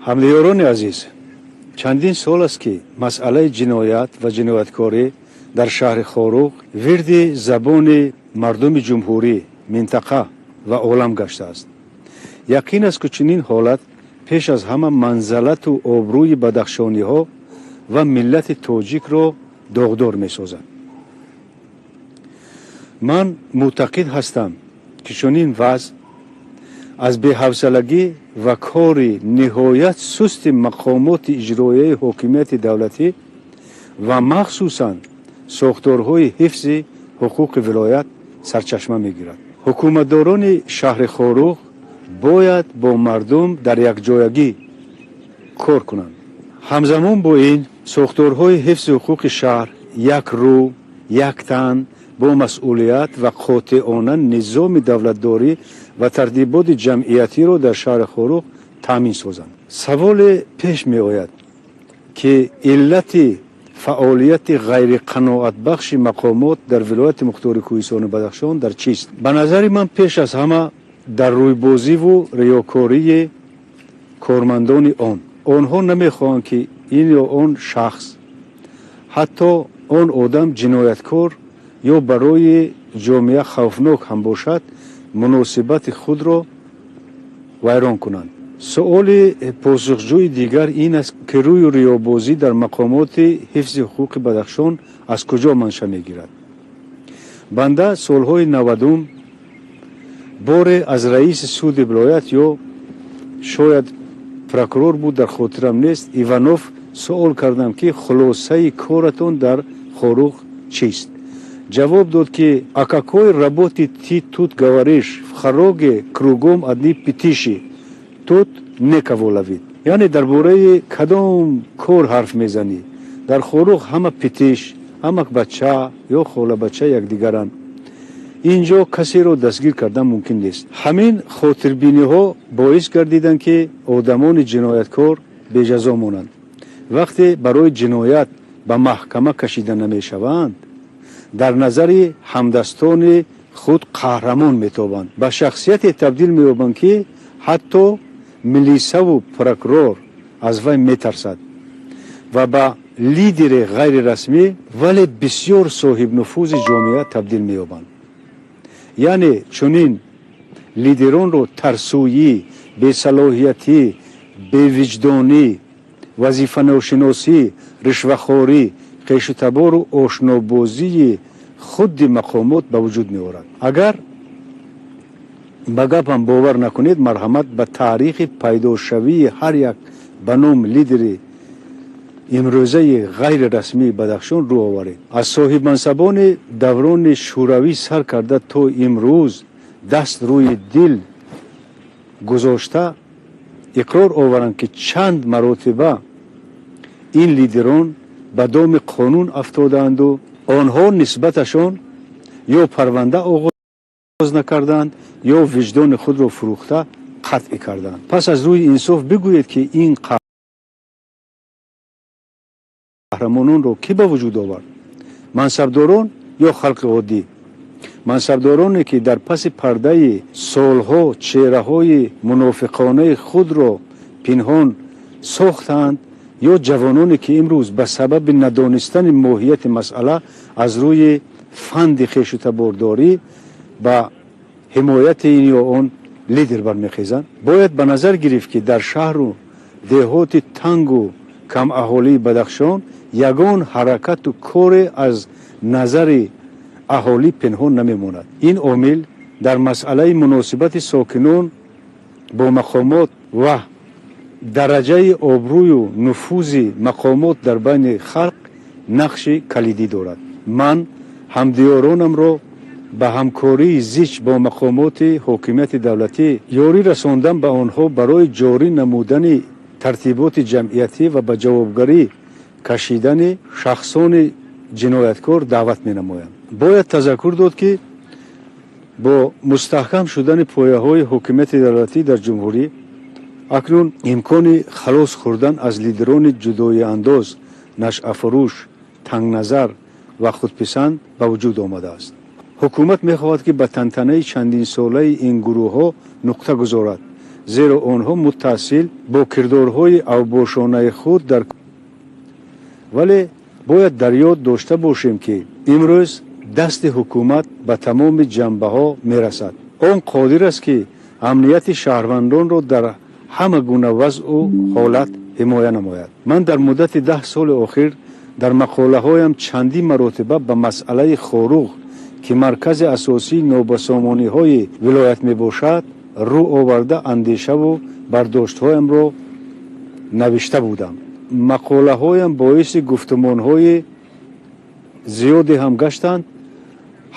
ҳамдиёрони азиз, чандин сол аст ки масъалаи ҷиноят ва ҷинояткорӣ дар шаҳри Хоруғ вирди забони мардуми ҷумҳурӣ, минтақа ва олам гаштааст. яқин аст ки чунин ҳолат пеш аз ҳама манзалату обрӯи бадахшониҳо ва миллати тоҷикро доғдор месозад. ман мӯътақид ҳастам ки чунин вазъ аз беҳавсалагӣ ва кори ниҳоят сусти мақомоти иҷроияи ҳокимияти давлатӣ ва махсусан сохторҳои ҳифзи ҳуқуқи вилоят сарчашма мегирад. ҳукуматдорони шаҳри Хоруғ бояд бо мардум дар якҷоягӣ кор кунанд. ҳамзамон бо ин сохторҳои ҳифзи ҳуқуқи шаҳр як рӯ, як тан бо масъулият ва қотиона низоми давлатдорӣ ва тартиботи ҷамъиятиро дар шаҳри Хоруғ таъмин созанд. саволе пеш меояд ки иллати фаъолияти ғайриқаноатбахши мақомот дар вилояти мухтори кӯҳистони Бадахшон дар чист? ба назари ман пеш аз ҳама дар рӯйбозиву риёкории кормандони он. онҳо намехоҳанд ки ин ё он шахс, ҳатто он одам ҷинояткор ё барои ҷомеа хавфнок ҳам бошад, муносибати худро вайрон кунанд. суоли посухҷӯи дигар ин аст ки рӯю риёбозӣ дар мақомоти ҳифзи ҳуқуқи Бадахшон аз куҷо манша мегирад? банда солҳои 90 боре аз раиси суди вилоят ё шояд прокурор буд, дар хотирам нест, Иванов суол кардам ки хулосаи коратон дар Хоруғ чист? ҷавоб дод ки а какой работи ти тут говориш, в Хоруге кругом одни питиши, тут некого ловит. яъне дар бораи кадом кор ҳарф мезанӣ? дар Хоруғ ҳама питиш, ҳама бача ё холабача якдигаранд. инҷо касеро дастгир кардан мумкин нест. ҳамин хотирбиниҳо боис гардиданд ки одамони ҷинояткор беҷазо монанд. вақте барои ҷиноят ба маҳкама кашида намешаванд, дар назари ҳамдастони худ қаҳрамон метобанд. ба шахсияте табдил меёбанд ки ҳатто милисаву прокурор аз вай метарсад ва ба лидери ғайрирасмӣ вале бисёр соҳибнуфузи ҷомеа табдил меёбанд. яъне чунин лидеронро тарсӯӣ, бесалоҳиятӣ, бевиҷдонӣ, вазифаношиносӣ, ришвахорӣ, қешутабору ошнобозии худди мақомот ба вуҷуд меорад. агар ба гапам бовар накунед, марҳамат ба таърихи пайдошавии ҳар як ба ном лидери имрӯзаи ғайрирасмии Бадахшон рӯ оваред. аз соҳибмансабони даврони шӯравӣ сар карда то имрӯз даст рӯи дил гузошта иқрор оваранд ки чанд маротиба ин лидерон ба доми қонун афтодаанду онҳо нисбаташон ё парванда оғоз накарданд ё виҷдони худро фурӯхта қатъ карданд. пас аз рӯи инсоф бигӯед ки ин қаҳрамононро кӣ ба вуҷуд овард? мансабдорон ё халқи оддӣ? мансабдороне ки дар паси пардаи солҳо чеҳраҳои мунофиқонаи худро пинҳон сохтанд ё ҷавононе ки имрӯз ба сабаби надонистани моҳияти масъала аз рӯи фанди хешутабордорӣ ба ҳимояти ин ё он лидер бармехезанд? бояд ба назар гирифт ки дар шаҳру деҳоти тангу камаҳолии Бадахшон ягон ҳаракату коре аз назари аҳолӣ пинҳон намемонад. ин омил дар масъалаи муносибати сокинон бо мақомот ва дараҷаи обрӯю нуфузи мақомот дар байни халқ нақши калидӣ дорад. ман ҳамдиёронамро ба ҳамкории зич бо мақомоти ҳокимияти давлатӣ ёрӣ расондан ба онҳо барои ҷорӣ намудани тартиботи ҷамъиятӣ ва ба ҷавобгарӣ кашидани шахсони ҷинояткор даъват менамоям. бояд тазаккур дод ки бо мустаҳкам шудани пояҳои ҳокимияти давлатӣ дар ҷумҳурӣ акнун имкони халос хӯрдан аз лидерони ҷудоиандоз, нашъафурӯш, тангназар ва худписанд ба вуҷуд омадааст. ҳукумат мехоҳад ки ба тантанаи чандинсолаи ин гурӯҳҳо нуқта гузорад зеро онҳо муттасил бо кирдорҳои авбошонаи худ дар вале бояд дар ёд дошта бошем ки имрӯз дасти ҳукумат ба тамоми ҷанбаҳо мерасад. он қодир аст ки амнияти шаҳрвандонро дар ҳама гуна вазъу ҳолат ҳимоя намояд. ман дар муддати 10 соли охир дар мақолаҳоям чандин маротиба ба масъалаи хоруғ ки маркази асосии нобасомониҳои вилоят мебошад рӯ оварда андешаву бардоштҳоямро навишта будам. мақолаҳоям боиси гуфтумонҳои зиёде ҳам гаштанд,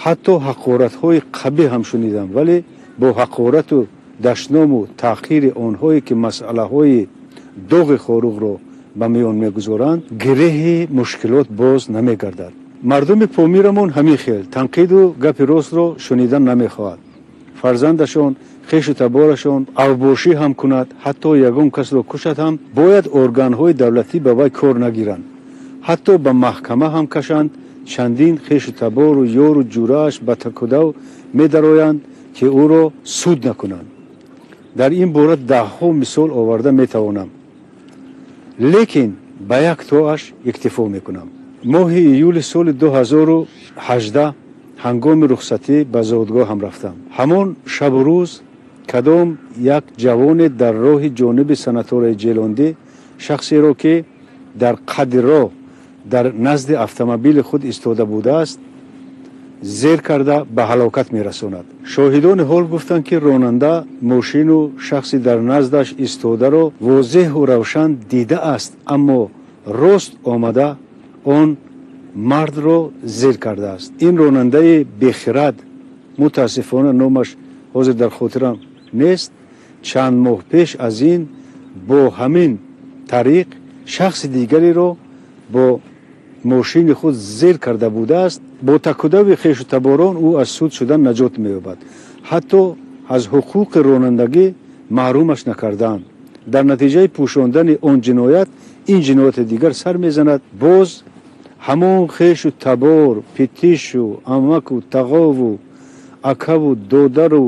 ҳатто ҳақоратҳои қабиҳ ҳам шунидам, вале бо ҳақорату даштному таъхири онҳое ки масъалаҳои доғи хоруғро ба миён мегузоранд гиреҳи мушкилот боз намегардад. мардуми помирамон ҳамин хел танқиду гапи ростро шунидан намехоҳад. фарзандашон хешу таборашон авбошӣ ҳам кунад, ҳатто ягон касро кушад ҳам бояд органҳои давлатӣ ба вай кор нагиранд, ҳатто ба маҳкама ҳам кашанд. чандин хешу табору ёру ҷурааш ба такудав медароянд ки ӯро суд накунанд. дар ин бора даҳҳо мисол оварда метавонам, лекин ба як тоаш иктифо мекунам. моҳи июли соли 2018 ҳангоми рухсатӣ ба зодгоҳам рафтам. ҳамон шабу рӯз кадом як ҷавоне дар роҳи ҷониби санаторияи ҷелондӣ шахсеро ки дар қадди роҳ дар назди автомобили худ истода будааст зер карда ба ҳалокат мерасонад. шоҳидони ҳол гуфтанд ки ронанда мошину шахси дар наздаш истодаро возеҳу равшан дидааст, аммо рост омада он мардро зер кардааст. ин ронандаи бехирад, мутаассифона номаш ҳозир дар хотирам нест, чанд моҳ пеш аз ин бо ҳамин тариқ шахси дигареро бо мошини худ зер карда будааст. бо такудави хешу таборон ӯ аз суд шудан наҷот меёбад. ҳатто аз ҳуқуқи ронандагӣ маҳрумаш накарданд. дар натиҷаи пӯшондани он ҷиноят ин ҷинояти дигар сар мезанад. боз ҳамон хешу табор, питишу, амаку, тағову, акаву, додару,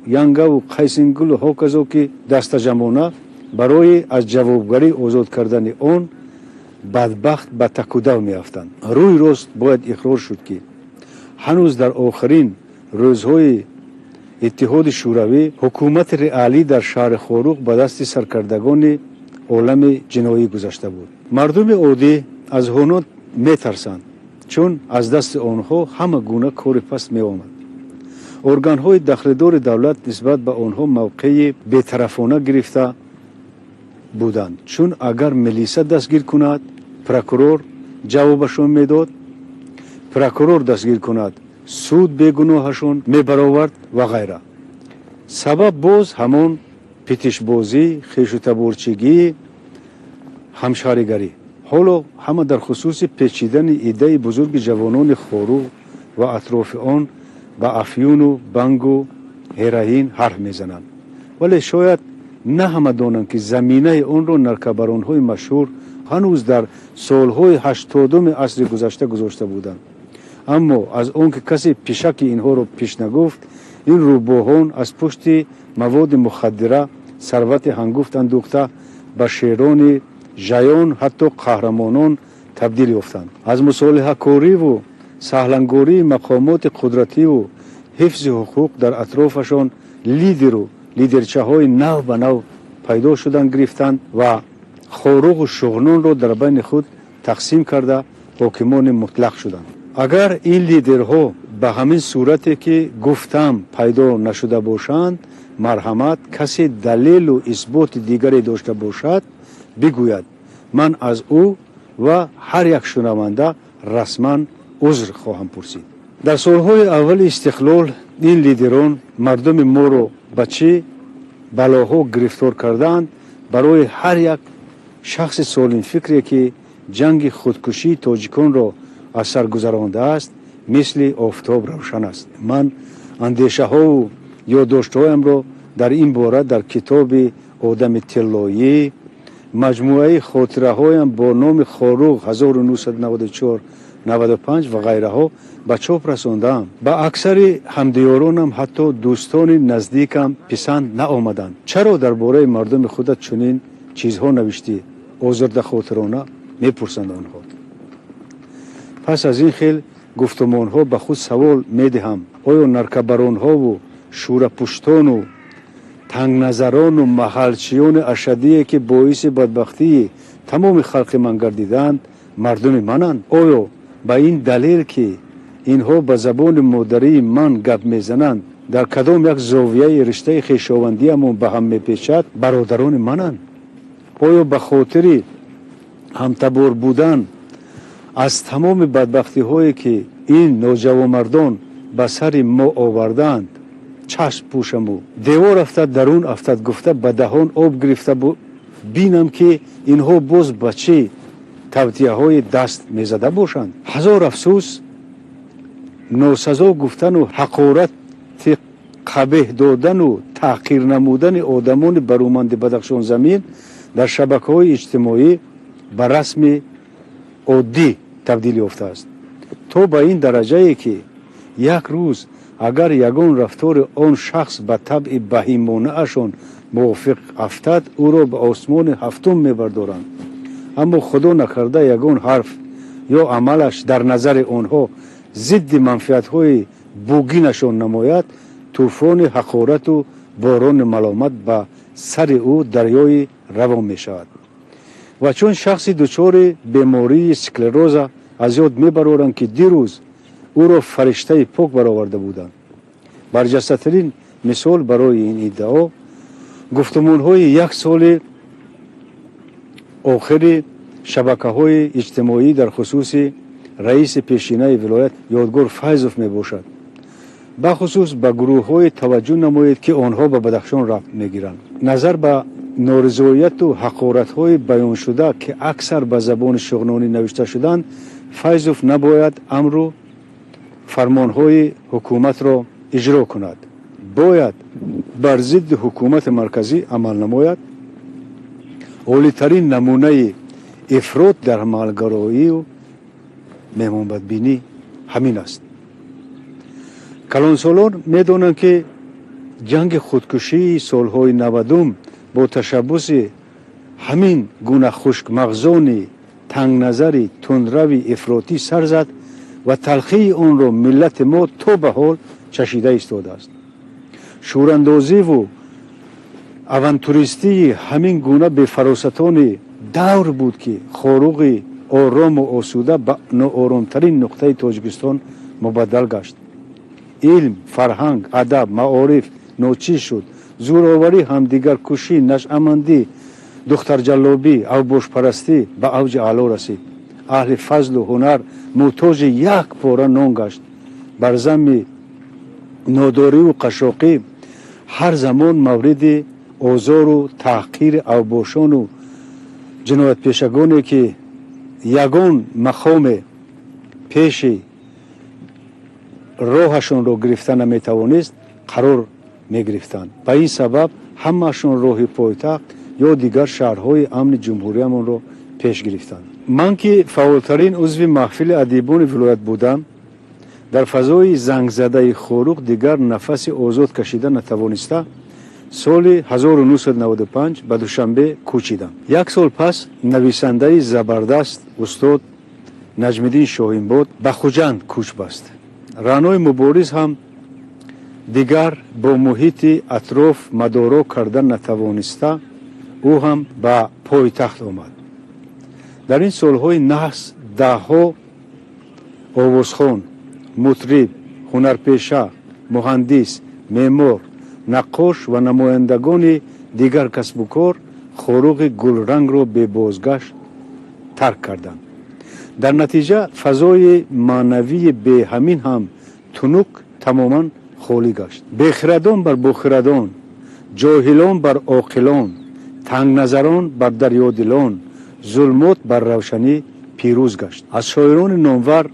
янгаву, қайсингулу ҳоказо ки дастаҷамона барои аз ҷавобгарӣ озод кардани он бадбахт ба такудав меафтанд. рӯи рост бояд иқрор шуд ки ҳанӯз дар охирин рӯзҳои иттиҳоди шӯравӣ ҳукумати реалӣ дар шаҳри хоруғ ба дасти саркардагони олами ҷиноӣ гузашта буд. мардуми оддӣ аз ҳонот метарсанд, чун аз дасти онҳо ҳама гуна кори паст меомад. органҳои дахлидори давлат нисбат ба онҳо мавқеи бетарафона гирифта буданд, чун агар милиса дастгир кунад, прокурор ҷавобашон медод, прокурор дастгир кунад, суд бегуноҳашон мебаровард ва ғайра. сабаб боз ҳамон питишбозӣ, хешутаборчигӣ, ҳамшаҳригарӣ. ҳоло ҳама дар хусуси печидани иддаи бузурги ҷавонони хоруғ ва атрофи он ба афюну бангу ҳероин ҳарф мезананд. вале шояд на ҳама донанд ки заминаи онро наркобаронҳои машҳур ҳанӯз дар солҳои 80-уми асри гузашта гузошта буданд. аммо аз он ки касе пишаки инҳоро пиш нагуфт, ин рӯбоҳон аз пушти маводи мухаддира сарвати ҳангуфт андӯхта ба шерони жаён, ҳатто қаҳрамонон табдил ёфтанд. аз мусолиҳакориву саҳлангории мақомоти қудративу ҳифзи ҳуқуқ дар атрофашон лидеру лидерчаҳои нав ба нав пайдо шудан гирифтанд ва хоруғу шуғнонро дар байни худ тақсим карда ҳокимони мутлақ шуданд. агар ин лидерҳо ба ҳамин сурате ки гуфтам пайдо нашуда бошанд, марҳамат, касе далелу исботи дигаре дошта бошад бигӯяд, ман аз ӯ ва ҳар як шунаванда расман узр хоҳам пурсид. дар солҳои аввали истиқлол ин лидерон мардуми моро ба чӣ балоҳо гирифтор кардаанд. барои ҳар як шахси солимфикре ки ҷанги худкушии тоҷиконро аз сар гузарондааст, мисли офтоб равшан аст. ман андешаҳову ёддоштҳоямро дар ин бора дар китоби одами тиллоӣ, маҷмӯаи хотираҳоям бо номи хоруғ 1994 95 و غیره ها به چاپ رساندم. به اکثر همدیارانم حتی دوستان نزدیکم پسند نآمدند. چرا درباره مردم خودت چنین چیزها نوشتی؟ آزرده خاطرانه میپرسند آنها. پس از این خیل گفتمان ها به خود سوال میدهم آیا نرکبران ها و شورپشتان و تنگ نظران و محلچیان اشدی که باعث بدبختی تمام خلق من گردیدند مردم منند؟ آیا به این دلیل که اینها به زبان مادری من گپ میزنند در کدام یک زاویه رشته خویشاوندی‌مان به هم میپیچد برادران منند؟ آیا به خاطر همتبار بودن از تمام بدبختی هایی که این نوجوانمردان به سر ما آوردند چشم پوشم و دیوار افتاد درون افتاد گفته به دهان آب گرفته بینم که اینها باز بچه توطئه های دست میزده باشند. هزار افسوس ناسزا گفتن و حقارت قبیح دادن و تحقیر نمودن آدمان برومند بدخشان زمین در شبکه‌های اجتماعی به رسم عادی تبدیل یافته است. تا به این درجه که یک روز اگر یگان رفتار آن شخص به طبع بهیمانه اشان موافق افتد او را به آسمان هفتم میبردارند. اما خدا نکرده یگان حرف یا عملش در نظر آنها ضد منفعت‌های بوگینشان نماید طوفان حقارت و باران ملامت به سر او دریای روان می شود و چون شخصی دچار بیماری سکلروز از یاد می برارند که دیروز او را فرشته پاک برآورده بودند. برجسته‌ترین مثال برای این ادعا گفتمان‌های یک سال آخر شبکه‌های اجتماعی در خصوص رئیس پیشینه ولایت یادگار فیضوف می باشد. به خصوص به گروه‌های توجه نماید که آنها به بدخشان رفت می‌گیرند. نظر به نارضایت و حقارت‌های بیان شده که اکثر به زبان شغنانی نوشته شدند فیضوف نباید امر و فرمان‌های حکومت را اجرا کند. باید بر ضد حکومت مرکزی عمل نماید. عالی‌ترین نمونه افراط در مالگرایی و مهمانبدبینی همین است. کلانسالان می‌دانند که جنگ خودکشی سالهای 90 با تشبث همین گونه خشک مغزانی تنگ نظری تندروی افراطی سر زد و تلخی آن را ملت ما تا به حال چشیده ایستاده است. شوراندازی و اونتوریستی همین گونه به فراستان دور بود که خاروق آرام و آسوده به ناآرامترین نقطه تاجیکستان مبدل گشت. علم، فرهنگ، ادب، معارف ناچیز شد. زورآوری، همدیگر کشی، نشأهمندی، دخترجلابی، اوباش پرستی به اوج اعلا رسید. اهل فضل و هنر محتاج یک پاره نان گشت. بر ضمن ناداری و قشاقی هر زمان مورد آزار و تحقیر اوباشان و جنایت پیشگانی که یگان مقام پیش راهشان را گرفتن نمیتوانست قرار میگرفتند. به این سبب همهشان راه پایتخت یا دیگر شهرهای امن جمهوریمان را پیش گرفتند. من که فعالترین عضو محفل ادیبان ولایت بودم در فضای زنگ زده خاروق دیگر نفس آزاد کشیدن نتوانسته سال 1995 به دوشنبه کوچیدم. یک سال پس نویسنده زبردست استاد نجم‌الدین شاهینباد به خوجند کوچ بست. رعنای مبارز هم دیگر با محیط اطراف مدارا کردن نتوانسته او هم به پایتخت آمد. در این سالهای نحس دهها آوازخوان، مطرب، هنرپیشه، مهندس، معمار، نقاش و نمایندگان دیگر کسب و کار خاروق گلرنگ را به بازگشت ترک کردند. در نتیجه فضای معنوی به همین هم تنک تماما خالی گشت. بخردان بر بخردان، جاهلان بر عاقلان، تنگ نظران بر دریادلان، ظلمات بر روشنی پیروز گشت. از شاعران نامور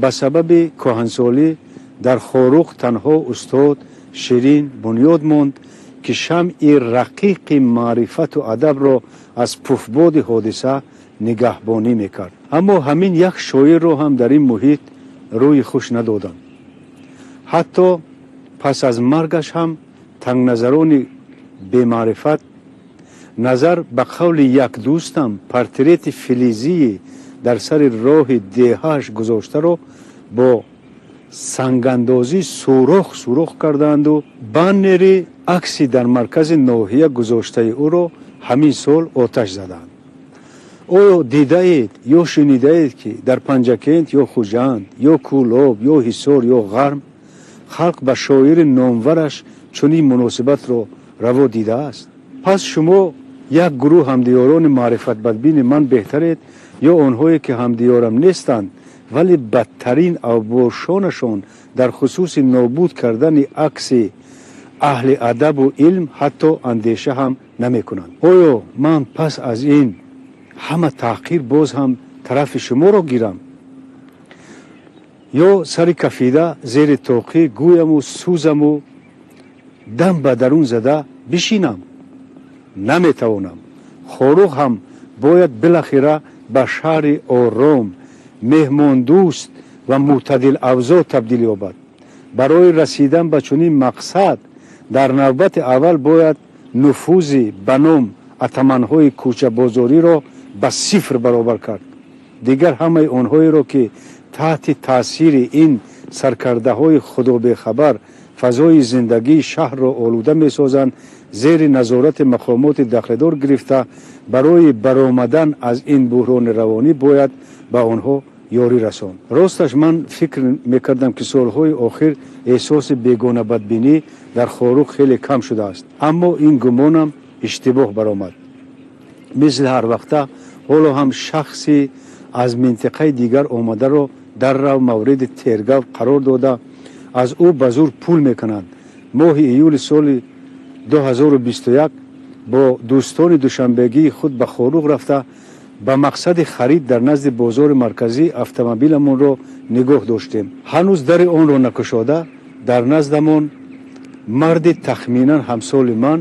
به سبب کهنسالی در خاروق تنها استاد شیرین بنیاد ماند که شمع رقیق معرفت و ادب را از پفباد حادثه нигоҳбонӣ мекард. Аммо ҳамин як шоирро ҳам дар ин муҳит рӯи хуш надоданд. ҳатто пас аз маргаш ҳам тангназарони бемаърифат назар ба қавли як дӯстам портрети филизии дар сари роҳи деҳааш гузоштаро бо сангандозӣ сурох карданду баннери акси дар маркази ноҳия гузоштаи ӯро ҳамин сол оташ заданд. оё дидаед ё шунидаед ки дар панҷакент ё хуҷанд ё кӯлоб ё ҳисор ё ғарм халқ ба шоири номвараш чунин муносибатро раво дидааст? пас шумо як гурӯҳ ҳамдиёрони маърифатбадбини ман беҳтаред ё онҳое ки ҳамдиёрам нестанд вале бадтарин авбошонашон дар хусуси нобуд кардани акси аҳли адабу илм ҳатто андеша ҳам намекунанд. оё ман пас аз ин ҳама таҳқир боз ҳам тарафи шуморо гирам ё сари кафида зери тоқӣ гӯяму сӯзаму дам ба дарун зада бишинам? наметавонам. хорух ҳам бояд билахира ба шаҳри ором меҳмондӯст ва мӯътадилавзо табдил ёбад. барои расидан ба чунин мақсад дар навбати аввал бояд нуфузи ба ном атаманҳои кӯчабозориро ба сифр баробар кард. дигар ҳамаи онҳоеро ки таҳти таъсири ин саркардаҳои худобехабар фазои зиндагии шаҳрро олуда месозанд зери назорати мақомоти дахледор гирифта барои баромадан аз ин буҳрони равонӣ бояд ба онҳо ёрӣ расонд. росташ ман фикр мекардам ки солҳои охир эҳсоси бегонабадбинӣ дар хорух хеле кам шудааст. аммо ин гумонам иштибоҳ баромад. мисли ҳарвақта ҳоло ҳам шахси аз минтақаи дигар омадаро дар рав мавриди тергав қарор дода аз ӯ ба зур пул мекунанд. моҳи июли соли 2021 бо дӯстони душанбегии худ ба хорух рафта ба мақсади харид дар назди бозори марказӣ автомобиламонро нигоҳ доштем. ҳанӯз дари онро накушода дар наздамон марди тахминан ҳамсоли ман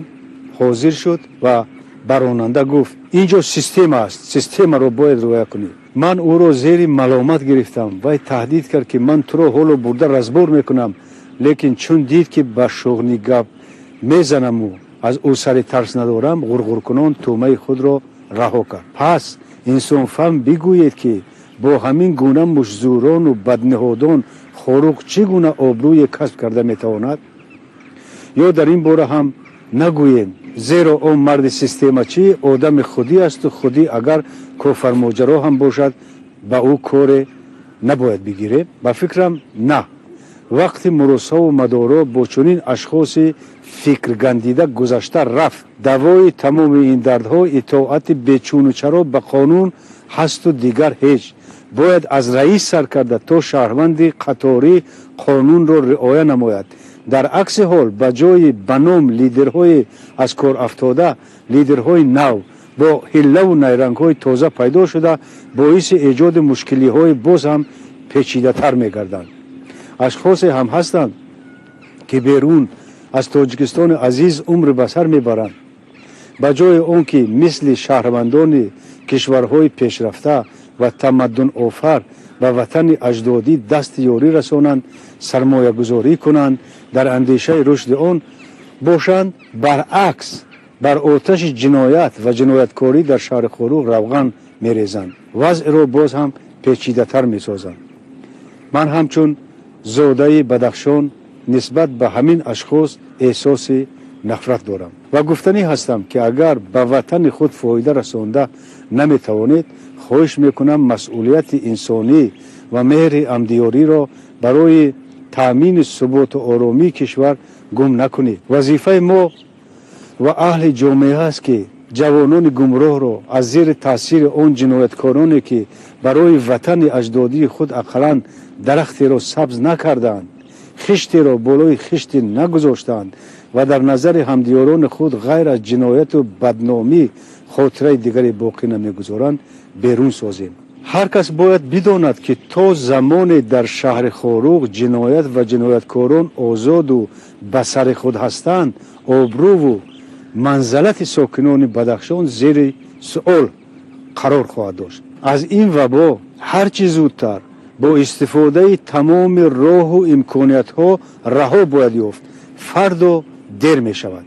ҳозир шуд ва ба ронанда гуфт: инҷо система аст, системаро бояд риоя кунӣ. ман ӯро зери маломат гирифтам. вай таҳдид кард ки ман туро ҳоло бурда разбор мекунам, лекин чун дид ки ба шуғни гап мезанаму аз ӯ сари тарс надорам, ғурғуркунон тӯъмаи худро раҳо кард. пас инсонфаҳм бигӯед ки бо ҳамин гуна мушзурону бадниҳодон хорух чӣ гуна обрӯе касб карда метавонад? ё дар ин бора ҳам нагӯем, зеро он марди системачӣ одами худӣ асту худӣ агар кофармоҷаро ҳам бошад ба ӯ коре набояд бигирем? ба фикрам на. вақти муросаву мадоро бо чунин ашхоси фикргандида гузашта рафт. давои тамоми ин дардҳо итоати бечунучаро ба қонун ҳасту дигар ҳеҷ. бояд аз раис сар карда то шаҳрванди қаторӣ қонунро риоя намояд. дар акси ҳол ба ҷои ба ном лидерҳои аз кор афтода, лидерҳои нав бо ҳиллаву найрангҳои тоза пайдо шуда боиси эҷоди мушкилиҳои боз ҳам печидатар мегарданд. ашхосе ҳам ҳастанд ки берун аз тоҷикистони азиз умри ба сар мебаранд. ба ҷои он ки мисли шаҳрвандони кишварҳои пешрафта ва тамаддунофар ба ватани аҷдодӣ дасти ёрӣ расонанд, сармоягузорӣ кунанд, дар андешаи рушди он бошанд, баръакс бар оташи ҷиноят ва ҷинояткорӣ дар шаҳри хорух равған мерезанд. вазъро боз ҳам печидатар месозанд. ман ҳамчун зодаи Бадахшон нисбат ба ҳамин ашхос эҳсоси нафрат дорам ва гуфтанӣ ҳастам ки агар ба ватани худ фоида расонда наметавонед, хоҳиш мекунам масъулияти инсонӣ ва меҳри амдиёриро барои таъмини суботу оромии кишвар гум накунед. вазифаи мо ва аҳли ҷомеа аст ки ҷавонони гумроҳро аз зери таъсири он ҷинояткороне ки барои ватани аҷдодии худ ақаллан дарахтеро сабз накардаанд, хиштеро болои хишти нагузоштанд ва дар назари ҳамдиёрони худ ғайр аз ҷинояту бадномӣ хотираи дигаре боқӣ намегузоранд, берун созем. ҳар кас бояд бидонад ки то замоне дар шаҳри хорух ҷиноят ва ҷинояткорон озоду ба сари худ ҳастанд, обрӯву манзалати сокинони Бадахшон зери суол қарор хоҳад дошт. аз ин вабо ҳар чӣ зудтар бо истифодаи тамоми роҳу имкониятҳо раҳо бояд ёфт. фардо дер мешавад.